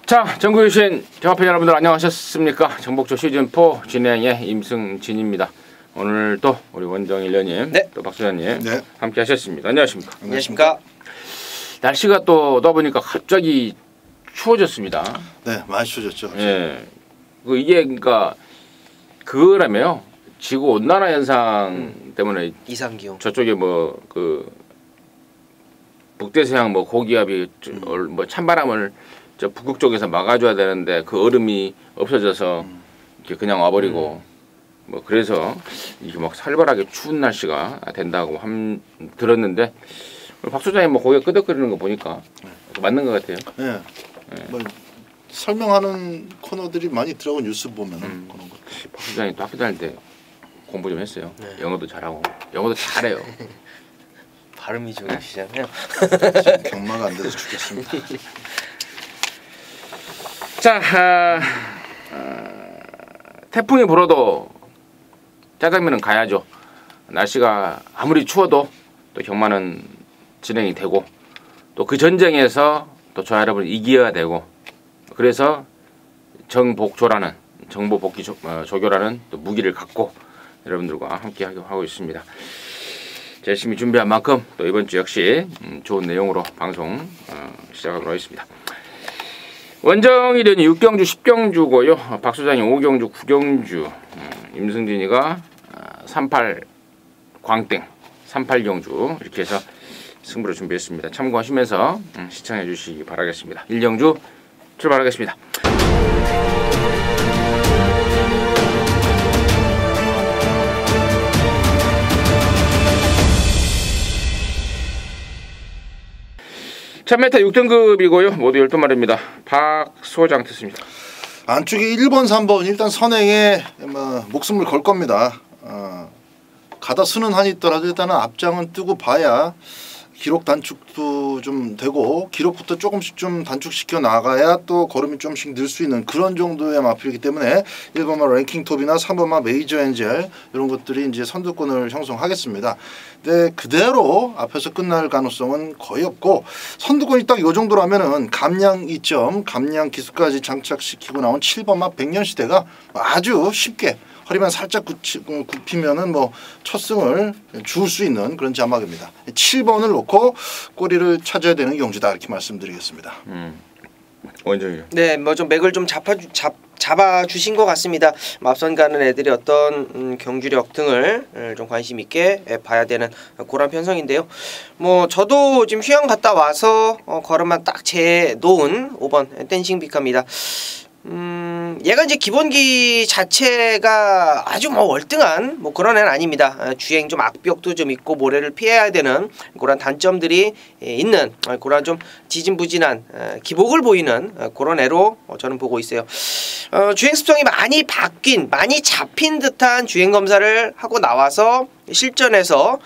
자, 전국에 계신 경합팬 여러분들 안녕하셨습니까? 정복조 시즌4 진행의 임승진입니다. 오늘 또 우리 원정일 의원님, 네. 또 박 소장님 네. 함께 하셨습니다. 안녕하십니까? 안녕하십니까? 날씨가 또 보니까 갑자기 추워졌습니다. 네, 많이 추워졌죠. 예. 이게 그러니까 그거라며요. 지구 온난화 현상 때문에 이상 기온. 저쪽에 뭐 북대서양 뭐 고기압이 뭐 찬바람을 저 북극 쪽에서 막아줘야 되는데 그 얼음이 없어져서 이렇게 그냥 와버리고 뭐 그래서 이게 막 살벌하게 추운 날씨가 된다고 들었는데 박 소장님 뭐 고기가 끄덕거리는 거 보니까 맞는 것 같아요. 네. 뭐 설명하는 코너들이 많이 들어가고 뉴스 보면은 그런 거. 박 소장님 또 학교 다닐 때 공부 좀 했어요. 네. 영어도 잘하고 영어도 잘해요. 발음이 좋으시잖아요. 경마가 안 돼서 죽겠습니다. 자, 태풍이 불어도 짜장면은 가야죠. 날씨가 아무리 추워도 또 경마는 진행이 되고 또 그 전쟁에서 또 저와 여러분 이겨야 되고 그래서 정복조라는 정보복귀 조교라는 또 무기를 갖고 여러분들과 함께 하고 있습니다. 열심히 준비한 만큼 또 이번 주 역시 좋은 내용으로 방송 시작하도록 하겠습니다. 원정일은 6경주 10경주고요. 박 소장이 5경주 9경주, 임승진이가 38 광땡 38경주 이렇게 해서 승부를 준비했습니다. 참고하시면서 시청해 주시기 바라겠습니다. 1경주 출발하겠습니다. 참메타 6등급이고요. 모두 12마리입니다. 박 소장 듣습니다. 안쪽에 1번, 3번 일단 선행에 뭐 목숨을 걸 겁니다. 가다 쓰는 한이 있더라도 일단은 앞장은 뜨고 봐야 기록 단축도 좀 되고 기록부터 조금씩 좀 단축시켜 나가야 또 걸음이 좀씩 늘 수 있는 그런 정도의 마필이기 때문에 1번마 랭킹 톱이나 3번마 메이저 엔젤 이런 것들이 이제 선두권을 형성하겠습니다. 근데 그대로 앞에서 끝날 가능성은 거의 없고 선두권이 딱 이 정도라면은 감량 2점, 감량 기수까지 장착시키고 나온 7번마 백년시대가 아주 쉽게 허리만 살짝 굽히면은 뭐 첫 승을 줄 수 있는 그런 자막입니다. 7번을 놓고 꼬리를 찾아야 되는 경주다 이렇게 말씀드리겠습니다. 원정이요. 네, 뭐 좀 맥을 좀 잡아 주신 것 같습니다. 앞선 가는 애들이 어떤 경주력 등을 좀 관심 있게 봐야 되는 그런 편성인데요. 뭐 저도 지금 휴양 갔다 와서 걸음만 딱 재놓은 5번 댄싱 비카입니다. 얘가 이제 기본기 자체가 아주 뭐 월등한 뭐 그런 애는 아닙니다. 주행 좀 악벽도 좀 있고 모래를 피해야 되는 그런 단점들이 있는 그런 좀 지진부진한 기복을 보이는 그런 애로 저는 보고 있어요. 주행 습성이 많이 바뀐, 많이 잡힌 듯한 주행 검사를 하고 나와서 실전에서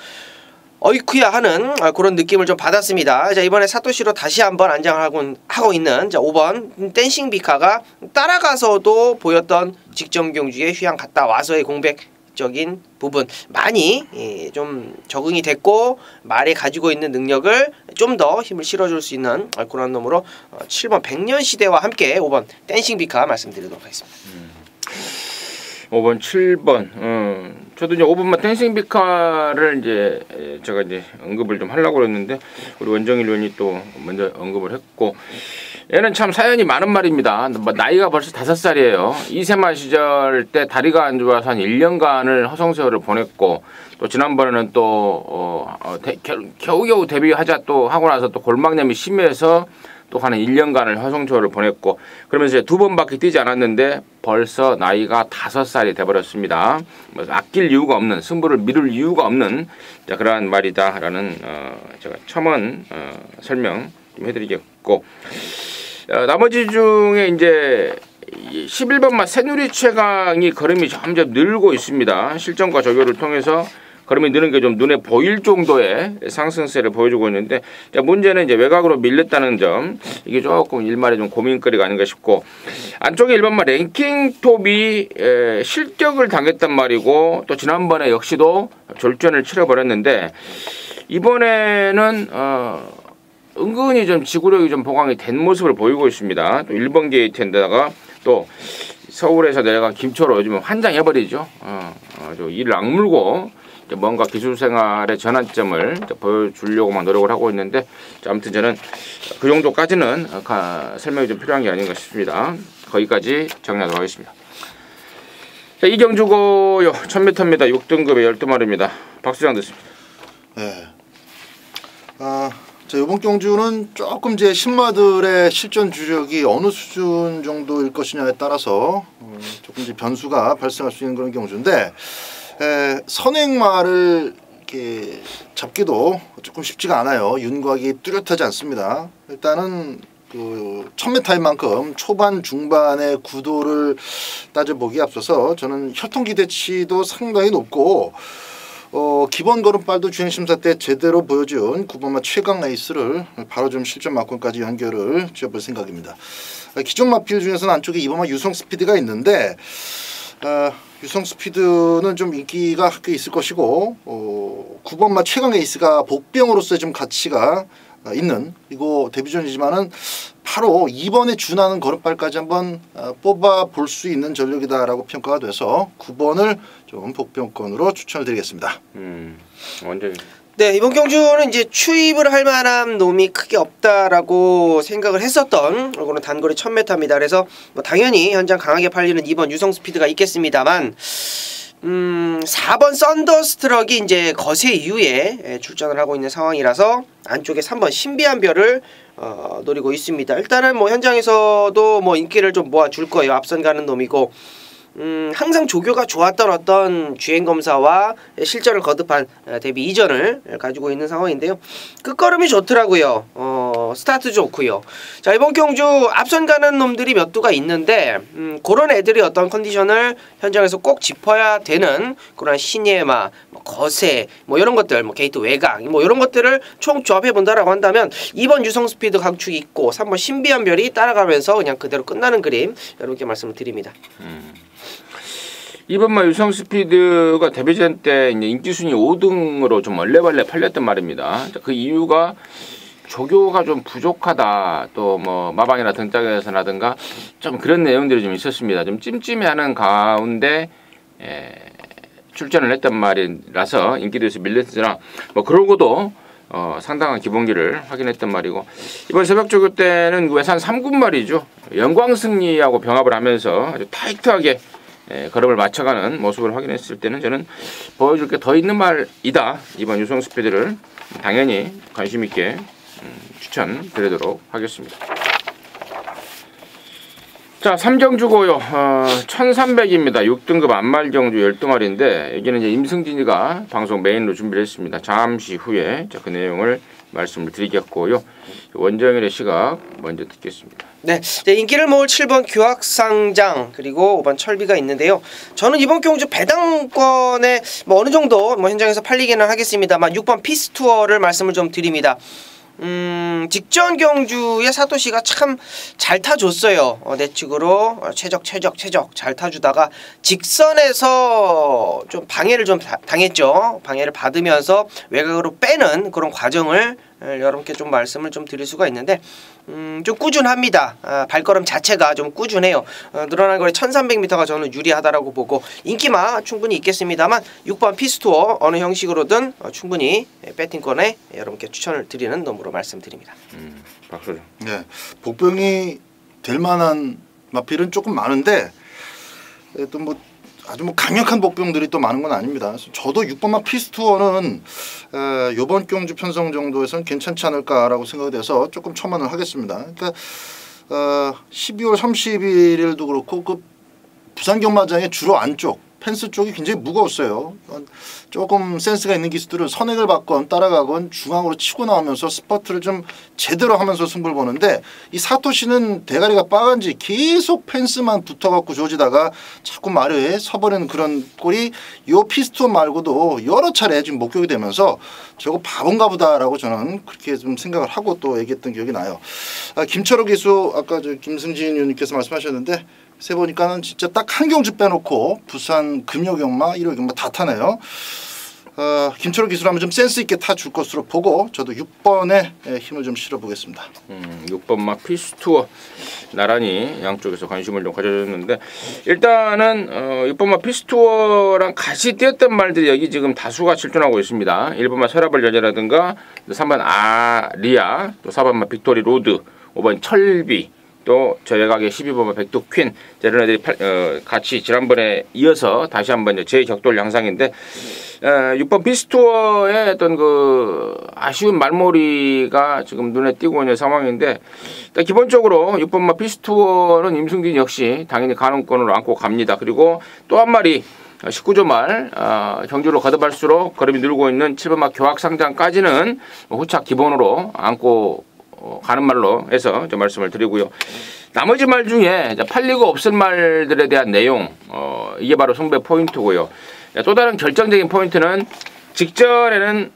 어이쿠야 하는 그런 느낌을 좀 받았습니다. 자, 이번에 사토시로 다시 한번 안장을 하고 있는 5번 댄싱 비카가 따라가서도 보였던 직전 경주에 휴양 갔다 와서의 공백적인 부분 많이 좀 적응이 됐고 말에 가지고 있는 능력을 좀 더 힘을 실어줄 수 있는 그런 놈으로 7번 백년시대와 함께 5번 댄싱 비카 말씀드리도록 하겠습니다. 5번, 7번. 저도 이제 5번만 댄싱 비카를 이제 제가 이제 언급을 좀 하려고 그랬는데 우리 원정일 의원이 또 먼저 언급을 했고 얘는 참 사연이 많은 말입니다. 나이가 벌써 5살이에요. 이세만 시절 때 다리가 안 좋아서 한 1년간을 허송세월을 보냈고 또 지난번에는 또 겨우겨우 데뷔하자 또 하고 나서 또 골막염이 심해서 또 한 1년간을 허송세월을 보냈고 그러면서 이제 2번밖에 뛰지 않았는데 벌써 나이가 5살이 돼버렸습니다. 아낄 이유가 없는 승부를 미룰 이유가 없는 자, 그러한 말이다라는 제가 첨언 설명 좀 해드리겠고 나머지 중에 이제 11번마 새누리 최강이 걸음이 점점 늘고 있습니다. 실전과 적용을 통해서 걸음이 느는 게 좀 눈에 보일 정도의 상승세를 보여주고 있는데 문제는 이제 외곽으로 밀렸다는 점 이게 조금 일말의 좀 고민거리가 아닌가 싶고 안쪽에 1번마 랭킹톱이 실격을 당했단 말이고 또 지난번에 역시도 졸전을 치러버렸는데 이번에는 은근히 좀 지구력이 좀 보강이 된 모습을 보이고 있습니다. 또 1번 게이트인데다가 또 서울에서 내려간 김초로 요즘은 환장해버리죠. 이를 악물고 뭔가 기술 생활의 전환점을 보여주려고만 노력을 하고 있는데, 아무튼 저는 그 정도까지는 설명이 좀 필요한 게 아닌가 싶습니다. 거기까지 정리하도록 하겠습니다. 자, 이경주고요. 1000m입니다. 6등급의 12마리입니다. 박수장 듣습니다. 네. 자, 이번 경주는 조금 제 신마들의 실전 주력이 어느 수준 정도일 것이냐에 따라서 조금 이제 변수가 발생할 수 있는 그런 경주인데, 선행마를 이렇게 잡기도 조금 쉽지가 않아요. 윤곽이 뚜렷하지 않습니다. 일단은 그 1000m인 만큼 초반 중반의 구도를 따져보기에 앞서서 저는 혈통 기대치도 상당히 높고, 기본 걸음발도 주행심사 때 제대로 보여준 9번마 최강 에이스를 바로 좀 실전 마건까지 연결을 지어볼 생각입니다. 기존 마필 중에서는 안쪽에 2번마 유성 스피드가 있는데, 유성 스피드는 좀 인기가 꽤 있을 것이고, 9번마 최강 에이스가 복병으로서의 좀 가치가 있는, 그리고 데뷔전이지만은 바로 2번에 준하는 걸음발까지 한번 뽑아 볼 수 있는 전력이다라고 평가가 돼서 9번을 좀 복병권으로 추천을 드리겠습니다. 완전히. 네, 이번 경주는 이제 추입을 할 만한 놈이 크게 없다라고 생각을 했었던 그런 단거리 1000m입니다. 그래서 뭐 당연히 현장 강하게 팔리는 2번 유성 스피드가 있겠습니다만, 4번 썬더스트럭이 이제 거세 이후에 출전을 하고 있는 상황이라서 안쪽에 3번 신비한 별을 노리고 있습니다. 일단은 뭐 현장에서도 뭐 인기를 좀 모아줄 거예요. 앞선 가는 놈이고, 항상 조교가 좋았던 어떤 주행검사와 실전을 거듭한 데뷔 이전을 가지고 있는 상황인데요. 끝걸음이 좋더라고요. 스타트 좋고요. 자, 이번 경주 앞선 가는 놈들이 몇 두가 있는데, 그런 애들이 어떤 컨디션을 현장에서 꼭 짚어야 되는 그런 신예마, 거세, 뭐 이런 것들, 뭐 게이트 외곽, 뭐 이런 것들을 총 조합해 본다라고 한다면 2번 유성 스피드 강축이 있고 3번 신비한 별이 따라가면서 그냥 그대로 끝나는 그림, 여러분께 말씀을 드립니다. 2번마 유성 스피드가 데뷔전 때 이제 인기 순위 5등으로 좀 얼레벌레 팔렸단 말입니다. 그 이유가 조교가 좀 부족하다, 또 뭐 마방이나 등짝에서라든가 좀 그런 내용들이 좀 있었습니다. 좀 찜찜해하는 가운데 출전을 했단 말이라서 인기도에서 밀렸으나, 뭐 그러고도 상당한 기본기를 확인했단 말이고, 이번 새벽 조교 때는 외산 3군 말이죠. 영광승리하고 병합을 하면서 아주 타이트하게 걸음을 맞춰가는 모습을 확인했을 때는 저는 보여줄 게 더 있는 말이다. 이번 유성 스피드를 당연히 관심 있게 추천드리도록 하겠습니다. 자, 3경주고요. 1300입니다. 6등급 안말경주 12마리인데 여기는 이제 임승진이가 방송 메인으로 준비를 했습니다. 잠시 후에 그 내용을 말씀을 드리겠고요. 원정일의 시각 먼저 듣겠습니다. 네, 인기를 모을 7번 규학상장 그리고 5번 철비가 있는데요. 저는 이번 경주 배당권에 뭐 어느 정도 뭐 현장에서 팔리기는 하겠습니다만 6번 피스투어를 말씀을 좀 드립니다. 직전 경주에 사토시가 참 잘 타줬어요. 내측으로 최적 잘 타주다가 직선에서 좀 방해를 좀 당했죠. 방해를 받으면서 외곽으로 빼는 그런 과정을 여러분께 좀 말씀을 좀 드릴 수가 있는데, 좀 꾸준합니다. 발걸음 자체가 좀 꾸준해요. 늘어난 거리 1300m가 저는 유리하다라고 보고 인기마 충분히 있겠습니다만 6번 피스투어 어느 형식으로든 충분히 배팅권에 여러분께 추천을 드리는 놈으로 말씀드립니다. 박수. 네, 복병이 될 만한 마필은 조금 많은데 또 뭐 아주 뭐 강력한 복병들이 또 많은 건 아닙니다. 저도 6번마 피스투어는 요번 경주 편성 정도에서는 괜찮지 않을까라고 생각이 돼서 조금 첨언을 하겠습니다. 그러니까 12월 31일도 그렇고 그 부산 경마장의 주로 안쪽 펜스 쪽이 굉장히 무거웠어요. 조금 센스가 있는 기수들은 선행을 받건 따라가건 중앙으로 치고 나오면서 스퍼트를 좀 제대로 하면서 승부를 보는데, 이 사토시는 대가리가 빠간지 계속 펜스만 붙어갖고 조지다가 자꾸 마루에 서버리는 그런 꼴이 요 피스토 말고도 여러 차례 지금 목격이 되면서 저거 바본가 보다라고 저는 그렇게 좀 생각을 하고 또 얘기했던 기억이 나요. 김철호 기수 아까 저 김승진 의원님께서 말씀하셨는데 세 보니까는 진짜 딱 한 경주 빼놓고 부산 금요경마, 일요경마 다 타네요. 김철호 기술 한번 좀 센스 있게 타줄 것으로 보고 저도 6번에 힘을 좀 실어보겠습니다. 6번 막 피스투어 나란히 양쪽에서 관심을 좀 가져줬는데 일단은 6번 막 피스투어랑 같이 뛰었던 말들이 여기 지금 다수가 출전하고 있습니다. 1번 막 서라벌 여자라든가 3번 아리아 또 4번 막 빅토리 로드 5번 철비 또 저예각의 12번 백두 퀸 이런 애들이 같이 지난번에 이어서 다시 한번 재격돌 양상인데 6번 피스투어의 어떤 그 아쉬운 말머리가 지금 눈에 띄고 있는 상황인데 일단 기본적으로 6번 피스투어는 임승진 역시 당연히 가능권으로 안고 갑니다. 그리고 또 한 마리 19조 말 경주로 거듭할수록 걸음이 늘고 있는 7번 교학상장까지는 후착 기본으로 안고 가는 말로 해서 좀 말씀을 드리고요. 나머지 말 중에 팔리고 없을 말들에 대한 내용 이게 바로 승부의 포인트고요. 또 다른 결정적인 포인트는 직전에는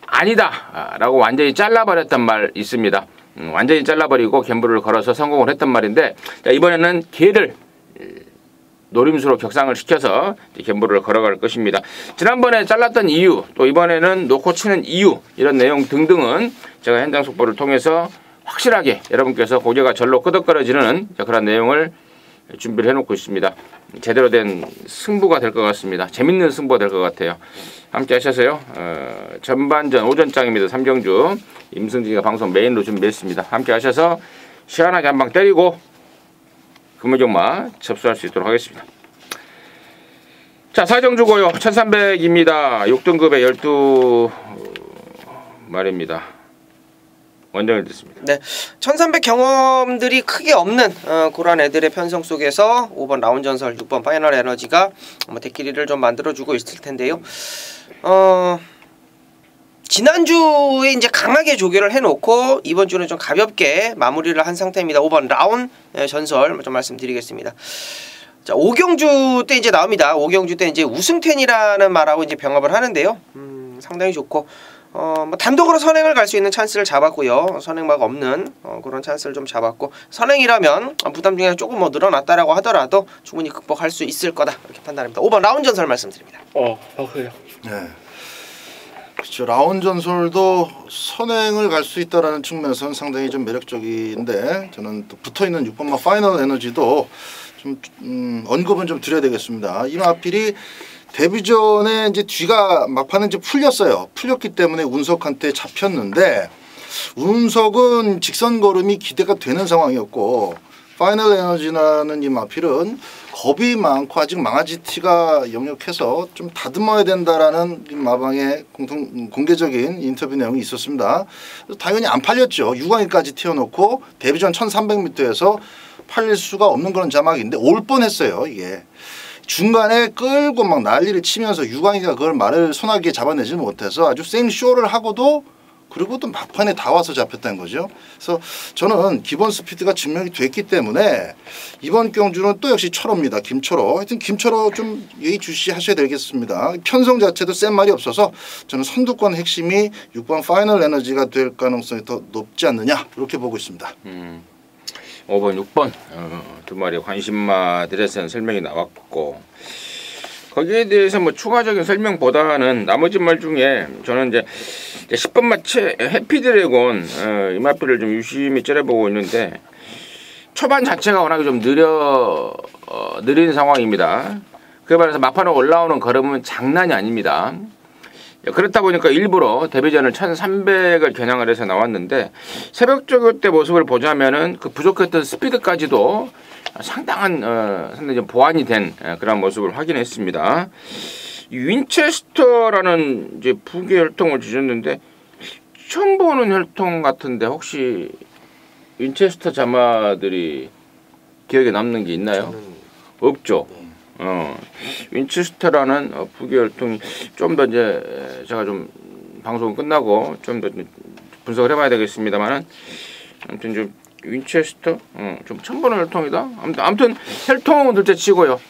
아니다 라고 완전히 잘라버렸단 말 있습니다. 완전히 잘라버리고 갬블을 걸어서 성공을 했단 말인데 이번에는 개를 노림수로 격상을 시켜서 갬블을 걸어갈 것입니다. 지난번에 잘랐던 이유 또 이번에는 놓고 치는 이유 이런 내용 등등은 제가 현장 속보를 통해서 확실하게 여러분께서 고개가 절로 끄덕거려지는 그런 내용을 준비를 해놓고 있습니다. 제대로 된 승부가 될 것 같습니다. 재밌는 승부가 될 것 같아요. 함께 하셔서요. 전반전 오전장입니다. 3경주 임승진이가 방송 메인으로 준비했습니다. 함께 하셔서 시원하게 한 방 때리고 금호경마 접수할 수 있도록 하겠습니다. 자, 사정주고요. 1300입니다. 6등급의 12마리입니다. 원정을 듣습니다. 네, 1300 경험들이 크게 없는 그런 애들의 편성 속에서 5번 라운전설, 6번 파이널 에너지가 대끼리를 좀 만들어주고 있을 텐데요. 지난주에 이제 강하게 조결을 해놓고 이번 주는 좀 가볍게 마무리를 한 상태입니다. 5번 라운 전설 좀 말씀드리겠습니다. 자, 5경주 때 이제 나옵니다. 5경주 때 이제 우승텐이라는 말하고 이제 병합을 하는데요. 상당히 좋고 뭐 단독으로 선행을 갈 수 있는 찬스를 잡았고요. 선행막 없는 그런 찬스를 좀 잡았고 선행이라면 부담 중에 조금 뭐 늘어났다라고 하더라도 충분히 극복할 수 있을 거다 이렇게 판단합니다. 5번 라운 전설 말씀드립니다. 그래요. 네. 그렇죠. 라운 전설도 선행을 갈 수 있다라는 측면에서는 상당히 좀 매력적인데 저는 또 붙어있는 6번마 파이널 에너지도 좀 언급은 좀 드려야 되겠습니다. 이 마필이 데뷔 전에 이제 뒤가 막판에 이제 풀렸어요. 풀렸기 때문에 운석한테 잡혔는데 운석은 직선 걸음이 기대가 되는 상황이었고 파이널 에너지라는 이 마필은 겁이 많고 아직 망아지 티가 역력해서 좀 다듬어야 된다라는 마방의 공개적인 인터뷰 내용이 있었습니다. 당연히 안 팔렸죠. 6강일까지 튀어놓고 데뷔 전 1300m에서 팔릴 수가 없는 그런 자막인데 올 뻔했어요. 이게 중간에 끌고 막 난리를 치면서 유광이가 그걸 말을 손아귀에 잡아내지 못해서 아주 생쇼를 하고도 그리고 또 막판에 다 와서 잡혔다는 거죠. 그래서 저는 기본 스피드가 증명이 됐기 때문에 이번 경주는 또 역시 철호입니다. 김철호. 하여튼 김철호 좀 예의주시하셔야 되겠습니다. 편성 자체도 센 말이 없어서 저는 선두권 핵심이 6번 파이널 에너지가 될 가능성이 더 높지 않느냐 이렇게 보고 있습니다. 5번, 6번 두 마리 관심마들에서는 설명이 나왔고 거기에 대해서 뭐 추가적인 설명보다는 나머지 말 중에 저는 이제 10번 마체 해피드래곤 이 마필을 좀 유심히 째려보고 있는데 초반 자체가 워낙에 좀 느린 상황입니다. 그에 반해서 막판에 올라오는 걸음은 장난이 아닙니다. 그렇다 보니까 일부러 데뷔전을 1300을 겨냥을 해서 나왔는데 새벽저녁 때 모습을 보자면은 그 부족했던 스피드까지도 상당히 좀 보완이 된 그런 모습을 확인했습니다. 윈체스터라는 이제 부계 혈통을 주셨는데 처음 보는 혈통 같은데 혹시 윈체스터 자마들이 기억에 남는 게 있나요? 없죠. 윈체스터라는 부계 혈통이 좀 더 이제 제가 좀 방송 끝나고 좀 더 분석을 해봐야 되겠습니다만은 아무튼 좀 윈체스터 좀 처음 보는 혈통이다. 아무튼 혈통은 둘째치고요.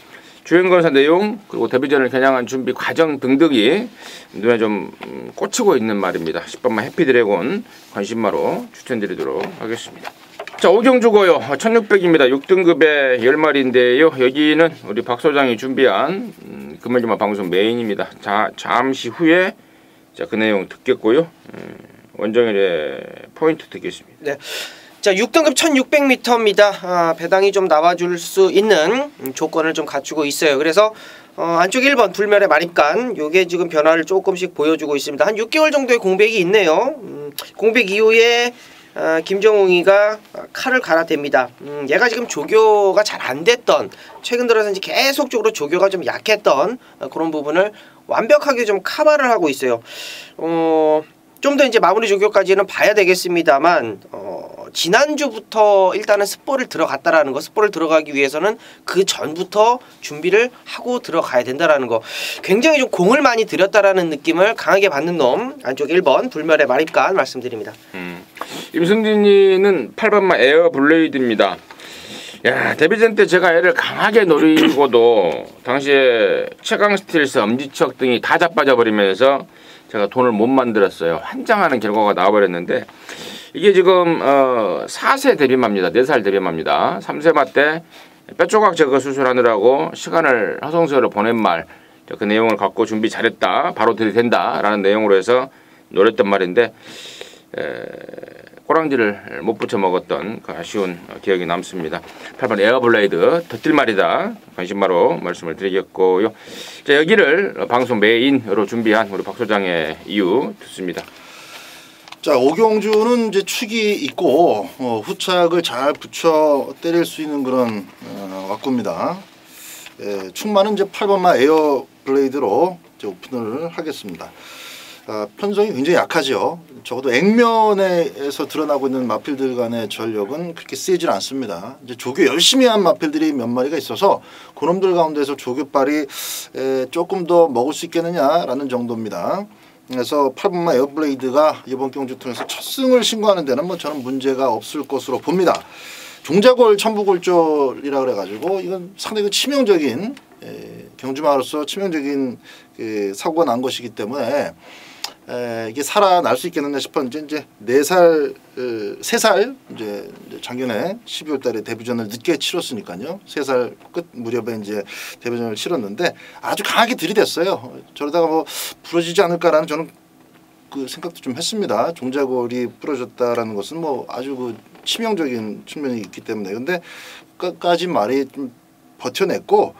주행검사 내용 그리고 데뷔전을 겨냥한 준비 과정 등등이 눈에 좀 꽂히고 있는 말입니다. 10번만 해피드래곤 관심마로 추천드리도록 하겠습니다. 자, 5경주고요. 1600입니다. 6등급의 10마리인데요. 여기는 우리 박 소장이 준비한 금요일만 방송 메인입니다. 자, 잠시 후에 자, 그 내용 듣겠고요. 원정일의 포인트 듣겠습니다. 네. 자, 6등급 1600m입니다. 배당이 좀 나와줄 수 있는 조건을 좀 갖추고 있어요. 그래서 안쪽 1번 불멸의 마립간 요게 지금 변화를 조금씩 보여주고 있습니다. 한 6개월 정도의 공백이 있네요. 공백 이후에 김정웅이가 칼을 갈아댑니다. 얘가 지금 조교가 잘 안 됐던, 최근 들어서 이제 계속적으로 조교가 좀 약했던 그런 부분을 완벽하게 좀 커버를 하고 있어요. 좀 더 이제 마무리 조교까지는 봐야 되겠습니다만 지난주부터 일단은 습보를 들어갔다라는 거, 습보를 들어가기 위해서는 그 전부터 준비를 하고 들어가야 된다라는 거, 굉장히 좀 공을 많이 들였다라는 느낌을 강하게 받는 놈 안쪽 1번 불멸의 마립간 말씀드립니다. 임승진이는 8번마 에어 블레이드입니다. 야, 데뷔전 때 제가 애를 강하게 노리고도 당시에 최강 스틸스, 엄지척 등이 다 자빠져 버리면서 제가 돈을 못 만들었어요. 환장하는 결과가 나와버렸는데, 이게 지금 4세 데뷔마입니다. 4살 데뷔마입니다. 3세마 때 뼈조각 제거 수술하느라고 시간을 허송세월을 보낸 말, 그 내용을 갖고 준비 잘했다, 바로 들이댄다 라는 내용으로 해서 노렸던 말인데, 꼬랑지를 못 붙여 먹었던 그 아쉬운 기억이 남습니다. 8번 에어블레이드 덧질 말이다, 관심마로 말씀을 드리겠고요. 자, 여기를 방송 메인으로 준비한 우리 박 소장의 이유 듣습니다. 자, 오경주는 이제 축이 있고 후착을 잘 붙여 때릴 수 있는 그런 왁구입니다. 축마는 이제 8번마 에어 블레이드로 이제 오픈을 하겠습니다. 편성이 굉장히 약하죠. 적어도 액면에서 드러나고 있는 마필들 간의 전력은 그렇게 세질 않습니다. 이제 조교 열심히 한 마필들이 몇 마리가 있어서 그놈들 가운데서 조교빨이 조금 더 먹을 수 있겠느냐라는 정도입니다. 그래서 8번마 에어블레이드가 이번 경주 통해서 첫 승을 신고하는 데는 뭐 저는 문제가 없을 것으로 봅니다. 종자골 천부골절이라 그래가지고 이건 상당히 치명적인 경주마로서 치명적인 사고가 난 것이기 때문에 이게 살아날 수 있겠느냐 싶었는데 이제 3살 이제 작년에 12월 달에 데뷔전을 늦게 치렀으니까요. 3살 끝 무렵에 이제 데뷔전을 치렀는데 아주 강하게 들이댔어요. 저러다가 뭐 부러지지 않을까라는 저는 그 생각도 좀 했습니다. 종자골이 부러졌다라는 것은 뭐 아주 그 치명적인 측면이 있기 때문에. 근데 끝까지 말이 좀 버텨냈고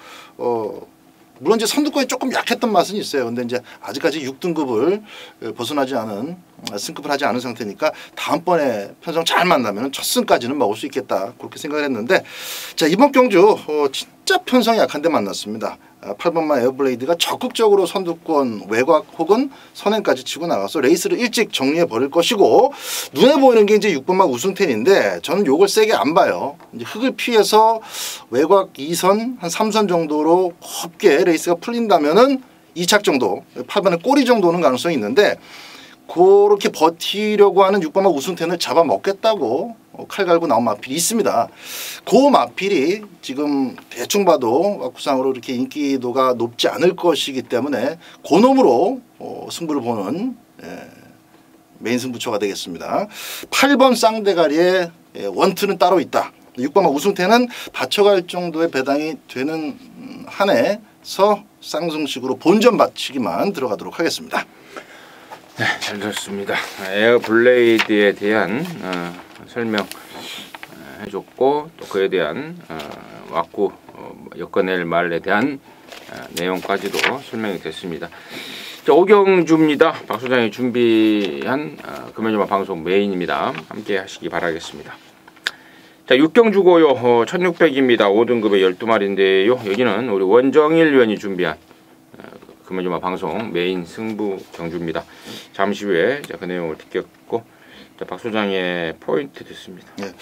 물론 이제 선두권이 조금 약했던 맛은 있어요. 근데 이제 아직까지 6등급을 벗어나지 않은, 승급을 하지 않은 상태니까 다음번에 편성 잘 만나면 첫 승까지는 먹을 수 있겠다, 그렇게 생각을 했는데, 자, 이번 경주 진짜 편성이 약한데 만났습니다. 8번마 에어블레이드가 적극적으로 선두권 외곽 혹은 선행까지 치고 나가서 레이스를 일찍 정리해 버릴 것이고, 눈에 보이는 게 이제 6번마 우승텐인데 저는 요걸 세게 안 봐요. 이제 흙을 피해서 외곽 2선 한 3선 정도로 곱게 레이스가 풀린다면은 2착 정도, 8번의 꼬리 정도는 가능성이 있는데, 그렇게 버티려고 하는 6번마 우승텐을 잡아먹겠다고 칼 갈고 나온 마필이 있습니다. 그 마필이 지금 대충 봐도 왁구상으로 이렇게 인기도가 높지 않을 것이기 때문에 그 놈으로 승부를 보는 메인 승부처가 되겠습니다. 8번 쌍대가리의 원투는 따로 있다. 6번마 우승태는 받쳐갈 정도의 배당이 되는 한에서 쌍승식으로 본전 받치기만 들어가도록 하겠습니다. 네, 잘 들었습니다. 에어 블레이드에 대한 설명 해줬고, 또 그에 대한 왁구 엮어낼 말에 대한 내용까지도 설명이 됐습니다. 자, 오경주입니다. 박 소장이 준비한 금요일만 방송 메인입니다. 함께 하시기 바라겠습니다. 자, 6경주고요. 1600입니다. 5등급의 12마리인데요. 여기는 우리 원정일 위원이 준비한 금요일만 방송 메인 승부 경주입니다. 잠시 후에 그 내용을 듣겠고, 박 소장의 포인트 듣습니다. 네.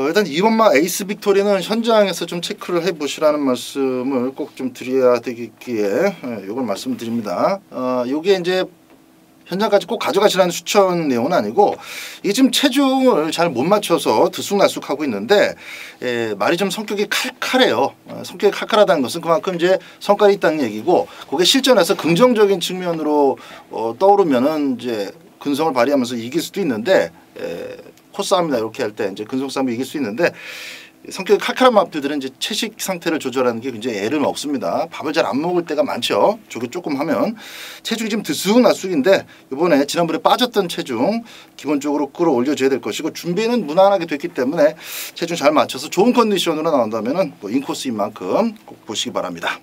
일단 2번마 에이스 빅토리는 현장에서 좀 체크를 해보시라는 말씀을 꼭 좀 드려야 되기에 이걸 말씀드립니다. 이게 이제 현장까지 꼭 가져가시라는 추천 내용은 아니고, 이게 지금 체중을 잘 못 맞춰서 들쑥날쑥하고 있는데 말이 좀 성격이 칼칼해요. 성격이 칼칼하다는 것은 그만큼 이제 성깔이 있다는 얘기고, 그게 실전에서 긍정적인 측면으로 떠오르면은 이제 근성을 발휘하면서 이길 수도 있는데, 코싸움이나 이렇게 할 때 이제 근성 싸움을 이길 수 있는데, 성격이 칼칼한 마필들은 이제 채식 상태를 조절하는 게 굉장히 애를 먹습니다. 밥을 잘 안 먹을 때가 많죠. 조기 조금 하면 체중이 지금 들쑥날쑥인데 이번에 지난번에 빠졌던 체중 기본적으로 끌어올려줘야 될 것이고 준비는 무난하게 됐기 때문에 체중 잘 맞춰서 좋은 컨디션으로 나온다면은 뭐 인코스인 만큼 꼭 보시기 바랍니다.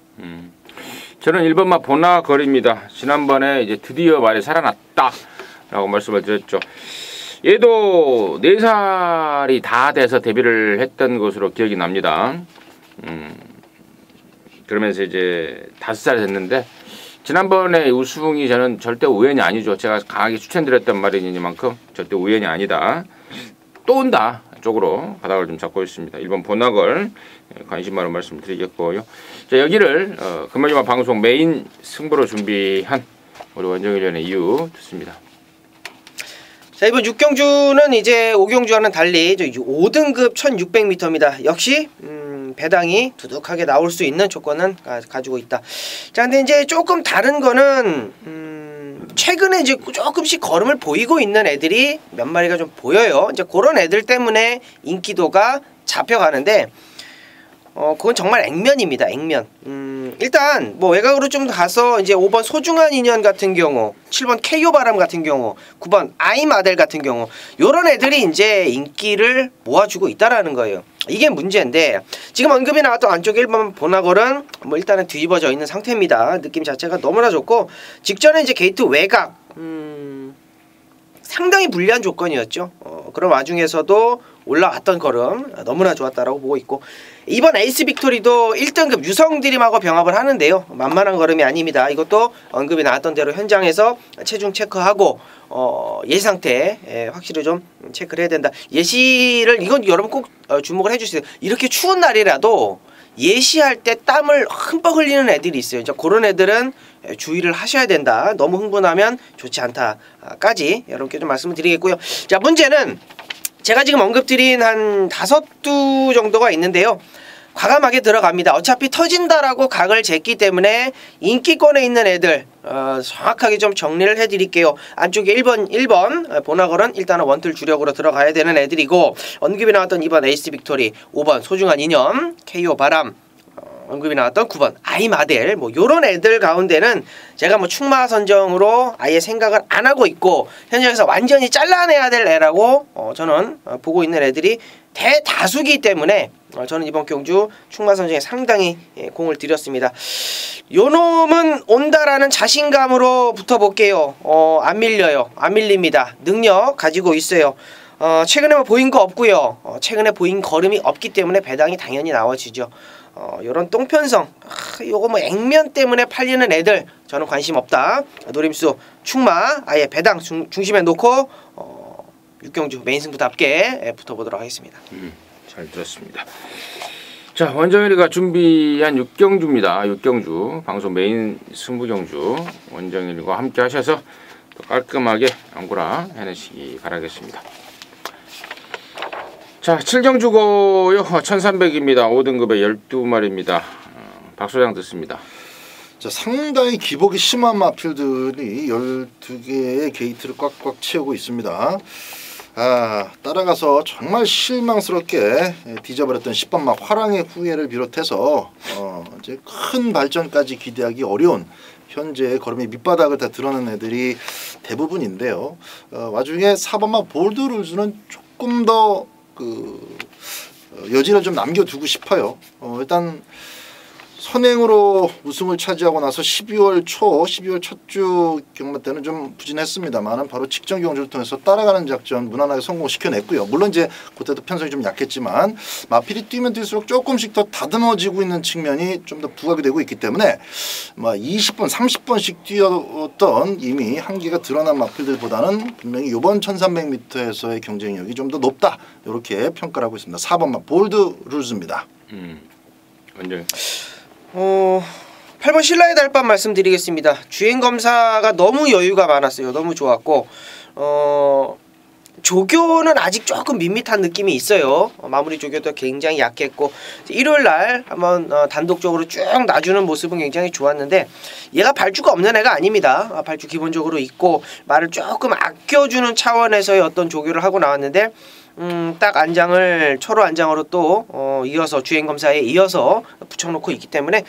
저는 1번마 보나걸입니다. 지난번에 이제 드디어 말이 살아났다라고 말씀을 드렸죠. 얘도 4살이 다 돼서 데뷔를 했던 것으로 기억이 납니다. 그러면서 이제 5살이 됐는데 지난번에 우승이 저는 절대 우연이 아니죠. 제가 강하게 추천드렸던 말이니만큼 절대 우연이 아니다. 또 온다 쪽으로 바닥을 좀 잡고 있습니다. 1번 보나걸 관심 많은 말씀 드리겠고요. 자, 여기를 금요일만 방송 메인 승부로 준비한 우리 원정일위원의 이유 듣습니다. 자, 이번 6경주는 이제 5경주와는 달리 5등급 1600m입니다. 역시 배당이 두둑하게 나올 수 있는 조건은 가지고 있다. 자, 근데 이제 조금 다른 거는 최근에 이제 조금씩 걸음을 보이고 있는 애들이 몇 마리가 좀 보여요. 이제 그런 애들 때문에 인기도가 잡혀가는데 그건 정말 액면입니다. 액면. 일단 뭐 외곽으로 좀 가서 이제 5번 소중한 인연 같은 경우, 7번 KO 바람 같은 경우, 9번 아이마델 같은 경우 요런 애들이 이제 인기를 모아주고 있다라는 거예요. 이게 문제인데 지금 언급이 나왔던 안쪽 1번 보나걸은 뭐 일단은 뒤집어져 있는 상태입니다. 느낌 자체가 너무나 좋고 직전에 이제 게이트 외곽 상당히 불리한 조건이었죠. 그런 와중에서도 올라왔던 걸음 너무나 좋았다라고 보고 있고 이번 에이스 빅토리도 1등급 유성드림하고 병합을 하는데요. 만만한 걸음이 아닙니다. 이것도 언급이 나왔던 대로 현장에서 체중 체크하고 예시 상태 확실히 좀 체크를 해야 된다. 예시를 이건 여러분 꼭 주목을 해주세요. 이렇게 추운 날이라도 예시할 때 땀을 흠뻑 흘리는 애들이 있어요. 그런 애들은 주의를 하셔야 된다. 너무 흥분하면 좋지 않다까지 여러분께 좀 말씀을 드리겠고요. 자, 문제는 제가 지금 언급드린 한 5두 정도가 있는데요. 과감하게 들어갑니다. 어차피 터진다라고 각을 쟀기 때문에 인기권에 있는 애들 정확하게 좀 정리를 해드릴게요. 안쪽에 1번 보나걸은 일단은 원툴 주력으로 들어가야 되는 애들이고 언급이 나왔던 2번 에이스 빅토리, 5번 소중한 인연, KO 바람, 언급이 나왔던 9번 아이마델 뭐 요런 애들 가운데는 제가 뭐 충마 선정으로 아예 생각을 안 하고 있고 현장에서 완전히 잘라내야 될 애라고 저는 보고 있는 애들이 대다수기 때문에 저는 이번 경주 충마 선정에 상당히 공을 들였습니다. 요 놈은 온다라는 자신감으로 붙어볼게요. 안 밀려요. 안 밀립니다. 능력 가지고 있어요. 최근에 뭐 보인 거 없고요. 최근에 보인 걸음이 없기 때문에 배당이 당연히 나와지죠. 요런 똥편성 요거 뭐 액면 때문에 팔리는 애들 저는 관심 없다. 노림수 충마 아예 배당 중심에 놓고 6경주 메인 승부답게 붙어보도록 하겠습니다. 잘 들었습니다. 자, 원정일이가 준비한 6경주입니다. 6경주 방송 메인 승부경주 원정일과 함께 하셔서 또 깔끔하게 앙구라 해내시기 바라겠습니다. 자, 7경주고요. 1300입니다. 5등급의 12마리입니다. 박소장 듣습니다. 자, 상당히 기복이 심한 마필들이 12개의 게이트를 꽉꽉 채우고 있습니다. 따라가서 정말 실망스럽게 뒤져버렸던 10번 막 화랑의 후예를 비롯해서 이제 큰 발전까지 기대하기 어려운 현재 걸음의 밑바닥을 다 드러낸 애들이 대부분인데요. 와중에 4번 막 볼드룰즈는 조금 더 여지를 좀 남겨두고 싶어요. 일단 선행으로 우승을 차지하고 나서 12월 첫 주 경마 때는 좀 부진했습니다만 바로 직전 경주를 통해서 따라가는 작전 무난하게 성공시켜냈고요. 물론 이제 그때도 편성이 좀 약했지만 마필이 뛰면 뛸수록 조금씩 더 다듬어지고 있는 측면이 좀 더 부각이 되고 있기 때문에 20번, 30번씩 뛰었던 이미 한계가 드러난 마필들보다는 분명히 이번 1300m에서의 경쟁력이 좀 더 높다. 이렇게 평가를 하고 있습니다. 4번 볼드 룰즈입니다. 완전 8번 신라의 달밤 말씀드리겠습니다. 주행검사가 너무 여유가 많았어요. 너무 좋았고 조교는 아직 조금 밋밋한 느낌이 있어요. 마무리 조교도 굉장히 약했고 일요일날 한번 단독적으로 쭉 놔주는 모습은 굉장히 좋았는데 얘가 발주가 없는 애가 아닙니다. 발주 기본적으로 있고 말을 조금 아껴주는 차원에서의 어떤 조교를 하고 나왔는데 딱 안장을 초로 안장으로 또 이어서 주행 검사에 이어서 붙여놓고 있기 때문에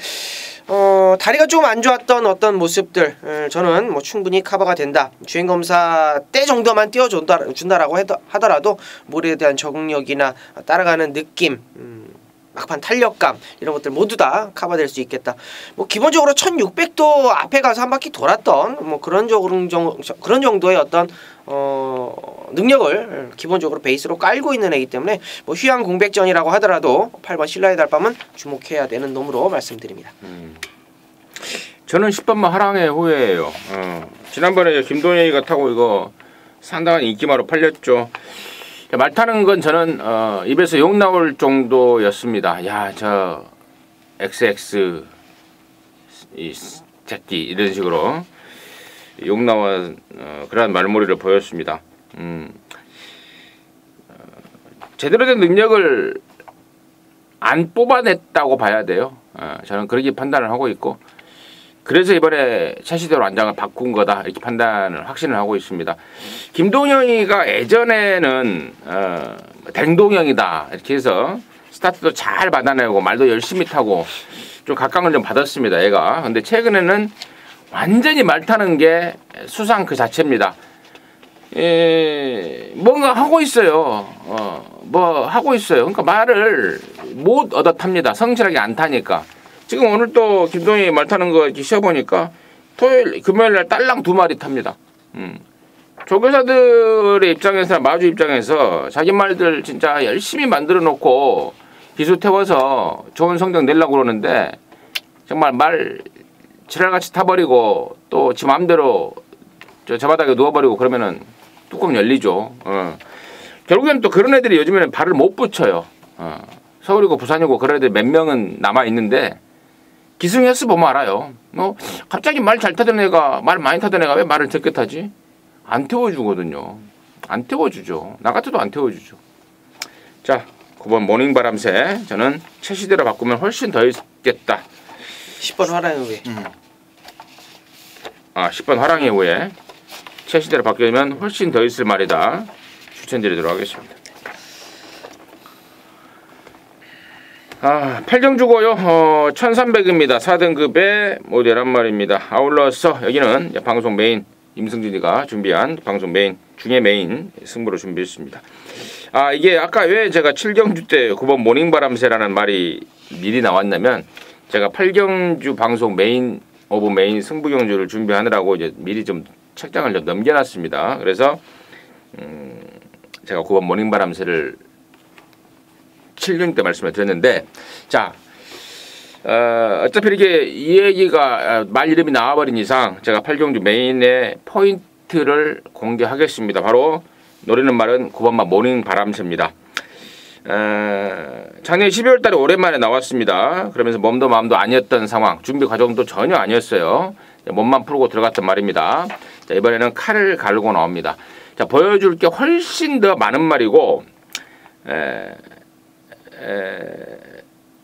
다리가 조금 안 좋았던 어떤 모습들 저는 뭐 충분히 커버가 된다. 주행 검사 때 정도만 띄워준다라고 하더라도 모래에 대한 적응력이나 따라가는 느낌, 막판 탄력감 이런 것들 모두 다 커버될 수 있겠다. 뭐 기본적으로 1600도 앞에 가서 한 바퀴 돌았던 뭐 그런 정도의 어떤 능력을 기본적으로 베이스로 깔고 있는 애기 때문에 뭐 휴양 공백전이라고 하더라도 8번 신라의 달밤은 주목해야 되는 놈으로 말씀드립니다. 저는 10번만 하랑의 후예예요. 지난번에 김동현이가 타고 이거 상당한 인기마로 팔렸죠. 말 타는 건 저는 입에서 욕 나올 정도였습니다. 야, 저 XX 이 새끼 이런 식으로 욕 나와 그러한 말머리를 보였습니다. 제대로 된 능력을 안 뽑아냈다고 봐야 돼요. 저는 그렇게 판단을 하고 있고, 그래서 이번에 차시대로 안장을 바꾼 거다 이렇게 판단을 확신을 하고 있습니다. 김동영이가 예전에는 댕동형이다 이렇게 해서 스타트도 잘 받아내고 말도 열심히 타고 좀 각광을 좀 받았습니다. 얘가. 근데 최근에는 완전히 말 타는 게 수상 그 자체입니다. 뭔가 하고 있어요. 뭐 하고 있어요. 그러니까 말을 못 얻어 탑니다. 성실하게 안 타니까. 지금 오늘 또 김동희 말 타는 거 이렇게 쉬어보니까 토요일, 금요일 날 딸랑 2마리 탑니다. 조교사들의 입장에서, 마주 입장에서 자기 말들 진짜 열심히 만들어 놓고 기수 태워서 좋은 성적 내려고 그러는데 정말 말 지랄같이 타버리고 또 지 마음대로 저 바닥에 누워버리고 그러면은 뚜껑 열리죠. 결국에는 또 그런 애들이 요즘에는 발을 못 붙여요. 서울이고 부산이고 그런 애들 몇 명은 남아있는데 기승해서 보면 알아요. 뭐 갑자기 말 잘 타던 애가, 말 많이 타던 애가 왜 말을 적게 타지? 안 태워주거든요. 안 태워주죠. 나 같아도 안 태워주죠. 자, 9번 모닝바람새. 저는 최시대로 바꾸면 훨씬 더 있겠다. 10번 화랑의 후예. 10번 화랑의 후예. 최시대로 바뀌면 훨씬 더 있을 말이다. 추천드리도록 하겠습니다. 8경주고요. 1300입니다. 4등급의 모델한 말입니다. 아울러서 여기는 방송 메인 임승준이가 준비한 방송 메인 중에 메인 승부로 준비했습니다. 이게 아까 왜 제가 7경주 때 9번 모닝바람새라는 말이 미리 나왔냐면 제가 8경주 방송 메인 오브 메인 승부 경주를 준비하느라고 이제 미리 좀 책장을 좀 넘겨놨습니다. 그래서 제가 9번 모닝바람새를 7경 때 말씀을 드렸는데, 자, 어차피 이렇게 이 얘기가 말 이름이 나와버린 이상 제가 8경주 메인의 포인트를 공개하겠습니다. 바로 노리는 말은 9번마 모닝바람새입니다. 작년 12월 달에 오랜만에 나왔습니다. 그러면서 몸도 마음도 아니었던 상황, 준비 과정도 전혀 아니었어요. 몸만 풀고 들어갔던 말입니다. 자, 이번에는 칼을 갈고 나옵니다. 자, 보여줄 게 훨씬 더 많은 말이고,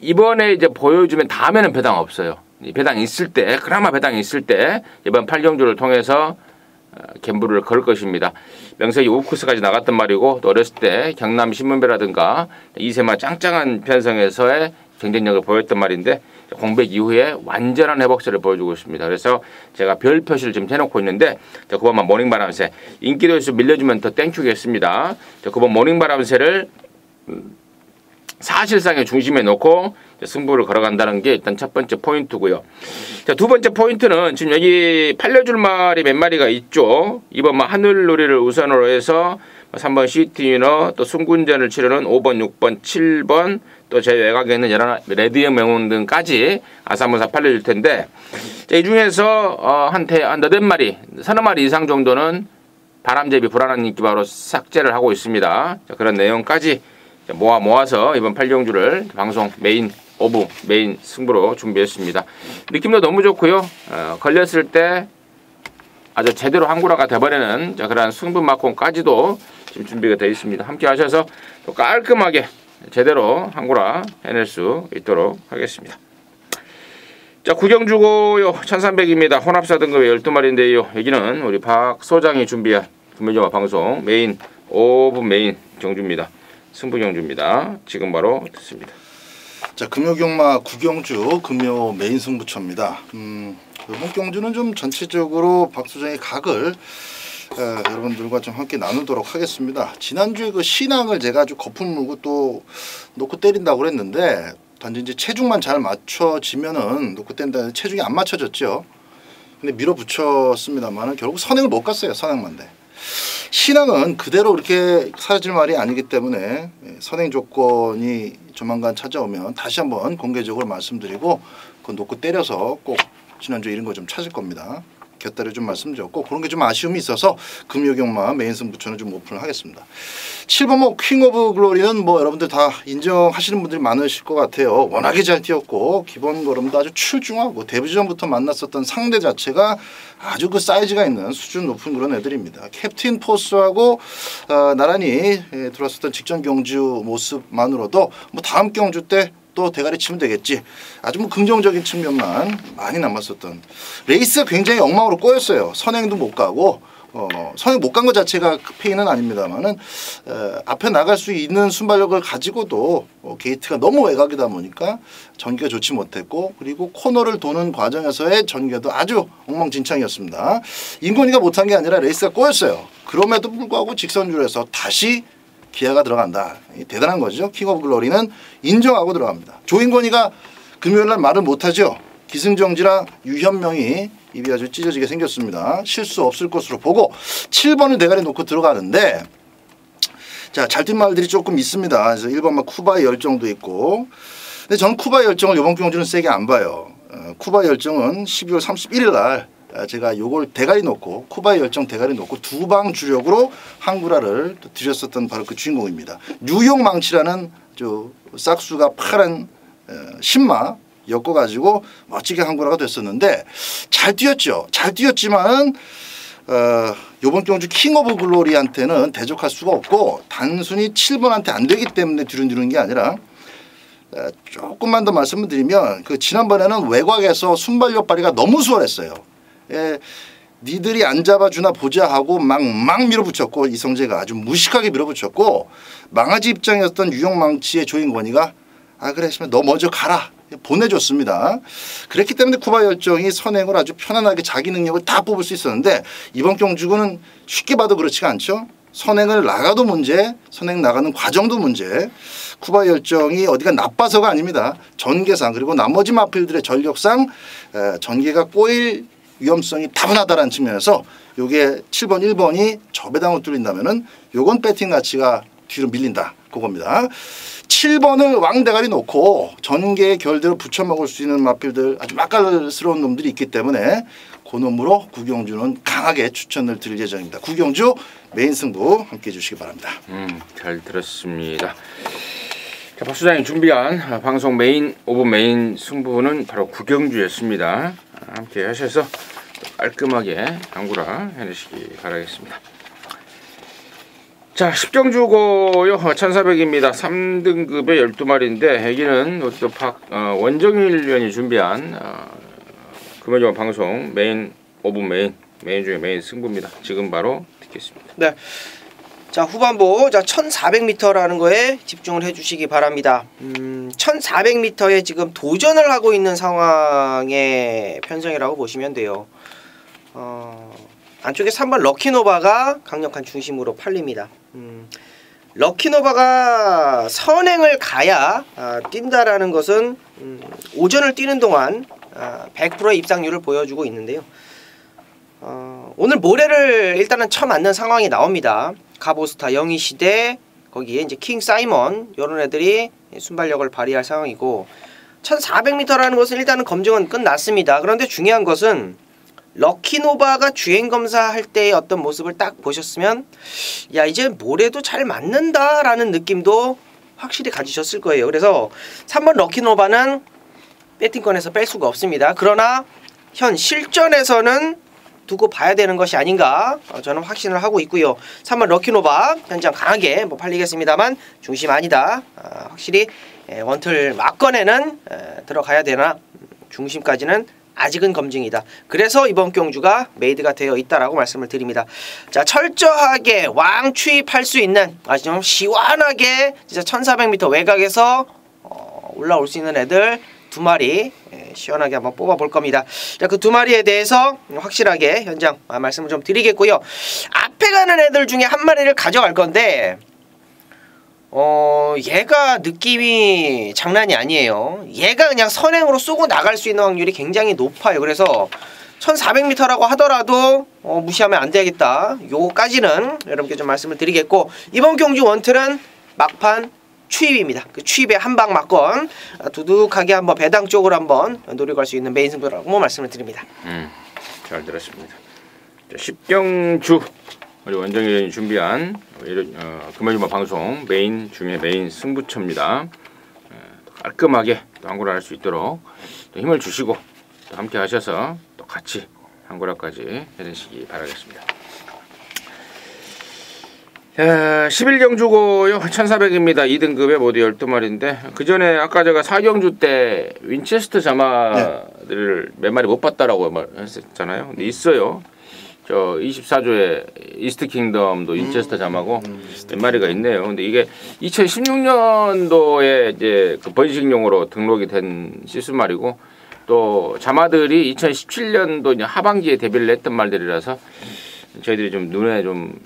이번에 이제 보여주면 다음에는 배당 없어요. 배당 있을 때, 그나마 배당이 있을 때 이번 8경주를 통해서 갬블을 걸 것입니다. 명색이 우크스까지 나갔던 말이고, 또 어렸을 때 경남 신문배라든가 이세마 짱짱한 편성에서의 경쟁력을 보였던 말인데 공백 이후에 완전한 회복세를 보여주고 있습니다. 그래서 제가 별 표시를 지금 해놓고 있는데, 자, 9번만 모닝바람새 인기도에서 밀려주면 더 땡큐겠습니다. 자, 9번 모닝바람새를 사실상의 중심에 놓고 승부를 걸어간다는 게 일단 첫 번째 포인트고요. 자, 두 번째 포인트는 지금 여기 팔려줄 말이 몇 마리가 있죠. 2번 하늘놀이를 우선으로 해서 3번 시티위너, 또 순군전을 치르는 5번, 6번, 7번, 또 제 외곽에 있는 여러 레드형 명운 등까지 아사무사 팔려줄 텐데, 자, 이 중에서 한 8마리, 30마리 이상 정도는 바람제비 불안한 인기바로 삭제를 하고 있습니다. 자, 그런 내용까지 모아서 이번 8경주를 방송 메인 오브 메인 승부로 준비했습니다. 느낌도 너무 좋고요. 걸렸을 때 아주 제대로 항구라가 돼버리는 그러한 승부 마콘까지도 지금 준비가 되어 있습니다. 함께 하셔서 또 깔끔하게 제대로 항구라 해낼 수 있도록 하겠습니다. 자, 9경주고요. 1300입니다. 혼합사 등급의 12마리인데요. 여기는 우리 박 소장이 준비한 금요일화 방송 메인 5분 메인 경주입니다. 승부 경주입니다. 지금 바로 듣습니다. 자, 금요경마 구경주 금요 메인 승부처입니다. 이번 경주는 좀 전체적으로 박수정의 각을 여러분들과 좀 함께 나누도록 하겠습니다. 지난주에 그 신앙을 제가 아주 거품 물고 또 놓고 때린다고 그랬는데 단지 이제 체중만 잘 맞춰지면은 놓고 뗀다 체중이 안 맞춰졌죠. 근데 밀어붙였습니다만은 결국 선행을 못 갔어요. 선행만데. 신앙은 그대로 이렇게 사라질 말이 아니기 때문에 선행 조건이 조만간 찾아오면 다시 한번 공개적으로 말씀드리고 그건 놓고 때려서 꼭 지난주에 이런 거 좀 찾을 겁니다. 곁다리 좀 말씀드렸고 그런 게 좀 아쉬움이 있어서 금요경마 메인 승부처는 좀 오픈을 하겠습니다. 7번 뭐 킹 오브 글로리는 뭐 여러분들 다 인정하시는 분들이 많으실 것 같아요. 워낙에 잘 뛰었고 기본 걸음도 아주 출중하고 데뷔전부터 만났었던 상대 자체가 아주 그 사이즈가 있는 수준 높은 그런 애들입니다. 캡틴 포스하고 나란히 들어왔었던 직전 경주 모습만으로도 뭐 다음 경주 때 또 대가리 치면 되겠지. 아주 뭐 긍정적인 측면만 많이 남았었던 레이스가 굉장히 엉망으로 꼬였어요. 선행도 못 가고 선행 못 간 것 자체가 페인은 아닙니다만은 앞에 나갈 수 있는 순발력을 가지고도 게이트가 너무 외곽이다 보니까 전개가 좋지 못했고 그리고 코너를 도는 과정에서의 전개도 아주 엉망진창이었습니다. 인권이가 못한 게 아니라 레이스가 꼬였어요. 그럼에도 불구하고 직선줄에서 다시 기아가 들어간다. 대단한 거죠. 킹 오브 글로리는 인정하고 들어갑니다. 조인권이가 금요일날 말을 못하죠. 기승정지라 유현명이 입이 아주 찢어지게 생겼습니다. 실수 없을 것으로 보고 7번을 대가리 놓고 들어가는데 자, 잘 뛴 말들이 조금 있습니다. 그래서 1번만 쿠바의 열정도 있고 근데 저는 쿠바의 열정을 이번 경주는 세게 안 봐요. 쿠바의 열정은 12월 31일 날 제가 요걸 대가리 놓고 쿠바의 열정 대가리 놓고 두 방 주력으로 한구라를 드렸었던 바로 그 주인공입니다. 뉴욕 망치라는 저 싹수가 파란 신마 엮어가지고 멋지게 한구라가 됐었는데 잘 뛰었죠. 잘 뛰었지만 요번 경주 킹 오브 글로리한테는 대적할 수가 없고 단순히 7번한테 안 되기 때문에 뒤로 게 아니라 조금만 더 말씀을 드리면 그 지난번에는 외곽에서 순발력 발휘가 너무 수월했어요. 니들이 안 잡아주나 보자 하고 막 밀어붙였고 이성재가 아주 무식하게 밀어붙였고 망아지 입장이었던 유형망치의 조인권이가 그래 했으면 너 먼저 가라 보내줬습니다. 그랬기 때문에 쿠바 열정이 선행을 아주 편안하게 자기 능력을 다 뽑을 수 있었는데 이번 경주는 쉽게 봐도 그렇지가 않죠. 선행을 나가도 문제, 선행 나가는 과정도 문제. 쿠바 열정이 어디가 나빠서가 아닙니다. 전개상 그리고 나머지 마필들의 전력상 전개가 꼬일 위험성이 다분하다는 측면에서 요게 7번 1번이 저배당을 뚫린다면은 요건 배팅 가치가 뒤로 밀린다 그겁니다. 7번을 왕대가리 놓고 전개의 결대로 붙여먹을 수 있는 마필들 아주 맛깔스러운 놈들이 있기 때문에 그 놈으로 구경주는 강하게 추천을 드릴 예정입니다. 구경주 메인 승부 함께해 주시기 바랍니다. 잘 들었습니다. 자, 박수장이 준비한 방송 메인 5분 메인 승부는 바로 구경주였습니다. 함께 하셔서 깔끔하게 당구라 해내시기 바라겠습니다. 자, 10경주고요. 1400입니다. 3등급의 12마리인데 여기는 또 원정일 위원이 준비한 금요일 방송 메인 5분 메인 중에 메인 승부입니다. 지금 바로 듣겠습니다. 네. 자, 후반부 1400m라는 거에 집중을 해주시기 바랍니다. 1400m에 지금 도전을 하고 있는 상황의 편성이라고 보시면 돼요. 안쪽에 3번 럭키노바가 강력한 중심으로 팔립니다. 럭키노바가 선행을 가야 뛴다라는 것은 오전을 뛰는 동안 100%의 입상률을 보여주고 있는데요. 오늘 모레를 일단은 쳐맞는 상황이 나옵니다. 가보스타 영희시대 거기에 이제 킹 사이먼 이런 애들이 순발력을 발휘할 상황이고 1400m라는 것은 일단은 검증은 끝났습니다. 그런데 중요한 것은 럭키노바가 주행검사할 때의 어떤 모습을 딱 보셨으면 야 이제 모레도 잘 맞는다라는 느낌도 확실히 가지셨을 거예요. 그래서 3번 럭키노바는 배팅권에서 뺄 수가 없습니다. 그러나 현 실전에서는 두고 봐야 되는 것이 아닌가 저는 확신을 하고 있고요. 3번 럭키노바 현장 강하게 팔리겠습니다만 중심 아니다. 확실히 원틀 막건에는 들어가야 되나 중심까지는 아직은 검증이다. 그래서 이번 경주가 메이드가 되어 있다라고 말씀을 드립니다. 자, 철저하게 왕 추입할 수 있는 아주 좀 시원하게 진짜 1400m 외곽에서 올라올 수 있는 애들 2마리 시원하게 한번 뽑아볼 겁니다. 자, 그 2마리에 대해서 확실하게 현장 말씀을 좀 드리겠고요. 앞에 가는 애들 중에 1마리를 가져갈 건데 얘가 느낌이 장난이 아니에요. 얘가 그냥 선행으로 쏘고 나갈 수 있는 확률이 굉장히 높아요. 그래서 1400m라고 하더라도 무시하면 안 되겠다. 요거까지는 여러분께 좀 말씀을 드리겠고, 이번 경주 원틀은 막판 추입입니다. 그 추입에 한 방 맞건 두둑하게 한번 배당 쪽으로 한번 노려갈 수 있는 메인 승부라고 말씀을 드립니다. 잘 들었습니다. 10경주 우리 원정일이 준비한 금요일마 방송 메인 중에 메인 승부처입니다. 깔끔하게 또 한골 할 수 있도록 또 힘을 주시고 또 함께 하셔서 또 같이 한골까지 해주시기 바라겠습니다. 11경주고요. 1400입니다. 2등급에 모두 12마리인데 그 전에 아까 제가 4경주 때 윈체스터 자마들을 몇 마리 못 봤다라고 했었잖아요. 근데 있어요. 저 24조에 이스트 킹덤도 윈체스터 자마고 몇 마리가 있네요. 근데 이게 2016년도에 이제 그 번식용으로 등록이 된 시스말이고 또 자마들이 2017년도 이제 하반기에 데뷔를 했던 말들이라서 저희들이 좀 눈에 좀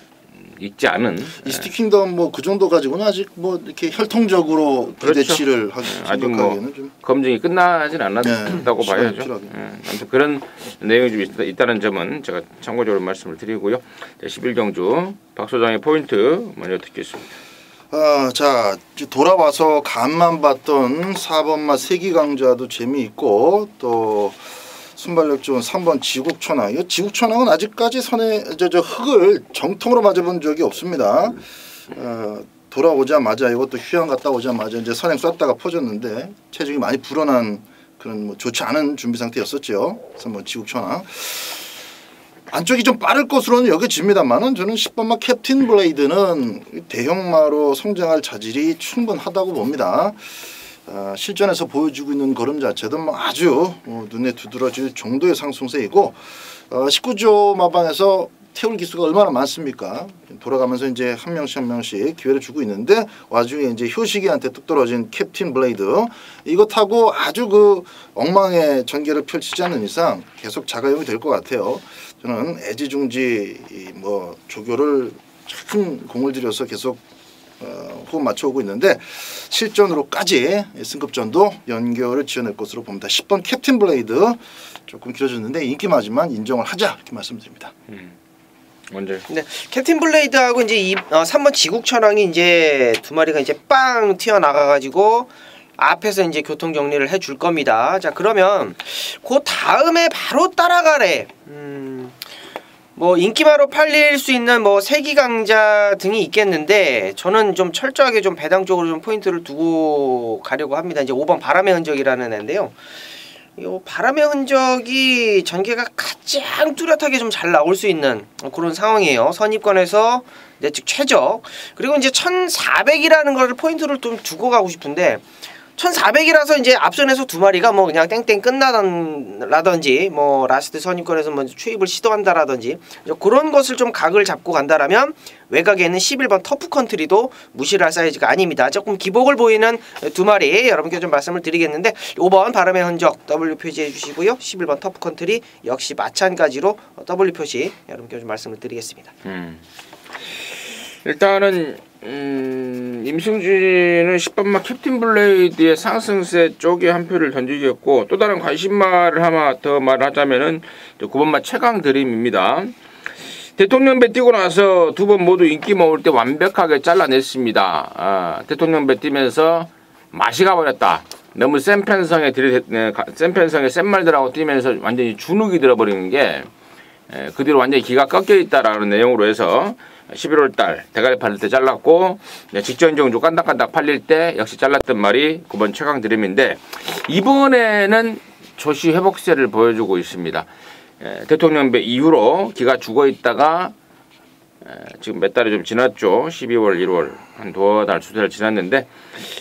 익지 않은 이스트 킹덤 뭐 그 정도 가지고는 아직 뭐 이렇게 혈통적으로 기대치를 그렇죠. 하기 아직 뭐 좀 검증이 끝나진 않았다고 봐야죠. 아무튼 그런 내용이 좀 있다는 점은 제가 참고적으로 말씀을 드리고요. 11경주 박 소장의 포인트 먼저 듣겠습니다. 자, 돌아와서 간만 봤던 4번마 세기강자도 재미있고 또 순발력 좋은 3번 지국천왕. 이 지국천왕은 아직까지 선에 흙을 정통으로 맞아본 적이 없습니다. 돌아오자마자 이것도 휴양 갔다 오자마자 이제 선행 쐈다가 퍼졌는데 체중이 많이 불어난 그런 뭐 좋지 않은 준비 상태였었죠. 3번 지국천왕. 안쪽이 좀 빠를 것으로는 여겨집니다만은 저는 10번마 캡틴 블레이드는 대형마로 성장할 자질이 충분하다고 봅니다. 실전에서 보여주고 있는 걸음 자체도 뭐 아주 눈에 두드러질 정도의 상승세이고 19조 마방에서 태울 기수가 얼마나 많습니까? 돌아가면서 이제 한 명씩 기회를 주고 있는데 와중에 이제 효식이한테 뚝 떨어진 캡틴 블레이드 이거 타고 아주 그 엉망의 전개를 펼치지 않는 이상 계속 자가용이 될 것 같아요. 저는 애지중지 뭐 조교를 큰 공을 들여서 계속 호흡 맞춰오고 있는데 실전으로까지 승급전도 연결을 지어낼 것으로 봅니다. 10번 캡틴 블레이드 조금 길어졌는데 인기마지만 인정을 하자 이렇게 말씀드립니다. 먼저. 네, 캡틴 블레이드하고 이제 3번 지국천왕이 이제 2마리가 이제 빵 튀어나가가지고 앞에서 이제 교통 정리를 해줄 겁니다. 자, 그러면 그 다음에 바로 따라가래. 뭐 인기마로 팔릴 수 있는 뭐 세기강자 등이 있겠는데 저는 좀 철저하게 좀 배당 쪽으로 좀 포인트를 두고 가려고 합니다. 이제 5번 바람의 흔적이라는 애인데요. 이 바람의 흔적이 전개가 가장 뚜렷하게 좀 잘 나올 수 있는 그런 상황이에요. 선입권에서 내측 최적. 그리고 이제 1400이라는 거를 포인트를 좀 두고 가고 싶은데 1400이라서 이제 앞선에서 2마리가 뭐 그냥 땡땡 끝나던지 뭐 라스트 선입권에서 먼저 추입을 시도한다라든지 그런 것을 좀 각을 잡고 간다라면 외곽에 있는 11번 터프 컨트리도 무시를 할 사이즈가 아닙니다. 조금 기복을 보이는 2마리 여러분께 좀 말씀을 드리겠는데 5번 바람의 흔적 W 표시해 주시고요. 11번 터프 컨트리 역시 마찬가지로 W 표시 여러분께 좀 말씀을 드리겠습니다. 일단은 임승진은 10번마 캡틴 블레이드의 상승세 쪽에 한 표를 던지겠고 또 다른 관심마를 하나 더 말하자면은 9번마 최강 드림입니다. 대통령배 뛰고 나서 2번 모두 인기 모을 때 완벽하게 잘라냈습니다. 대통령배 뛰면서 맛이 가버렸다. 너무 센 편성의 센 말들하고 뛰면서 완전히 주눅이 들어버리는 게 그 뒤로 완전히 기가 꺾여 있다라는 내용으로 해서 11월달 대가리 팔릴 때 잘랐고 직전 정주 깐닥깐닥 팔릴 때 역시 잘랐던 말이 9번 최강 드림인데 이번에는 조시 회복세를 보여주고 있습니다. 대통령배 이후로 기가 죽어 있다가 지금 몇 달이 좀 지났죠. 12월 1월 한 두어 달 수달 지났는데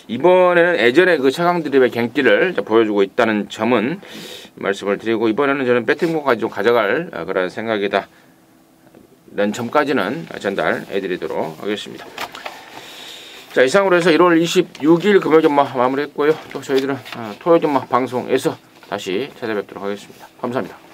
이번에는 예전에 그 최강 드림의 갱띠를 보여주고 있다는 점은 말씀을 드리고 이번에는 저는 배팅권까지 좀 가져갈 그런 생각이다. 는 점까지는 전달해드리도록 하겠습니다. 자, 이상으로 해서 1월 26일 금요일전마 마무리했고요. 또 저희들은 토요일전마 방송에서 다시 찾아뵙도록 하겠습니다. 감사합니다.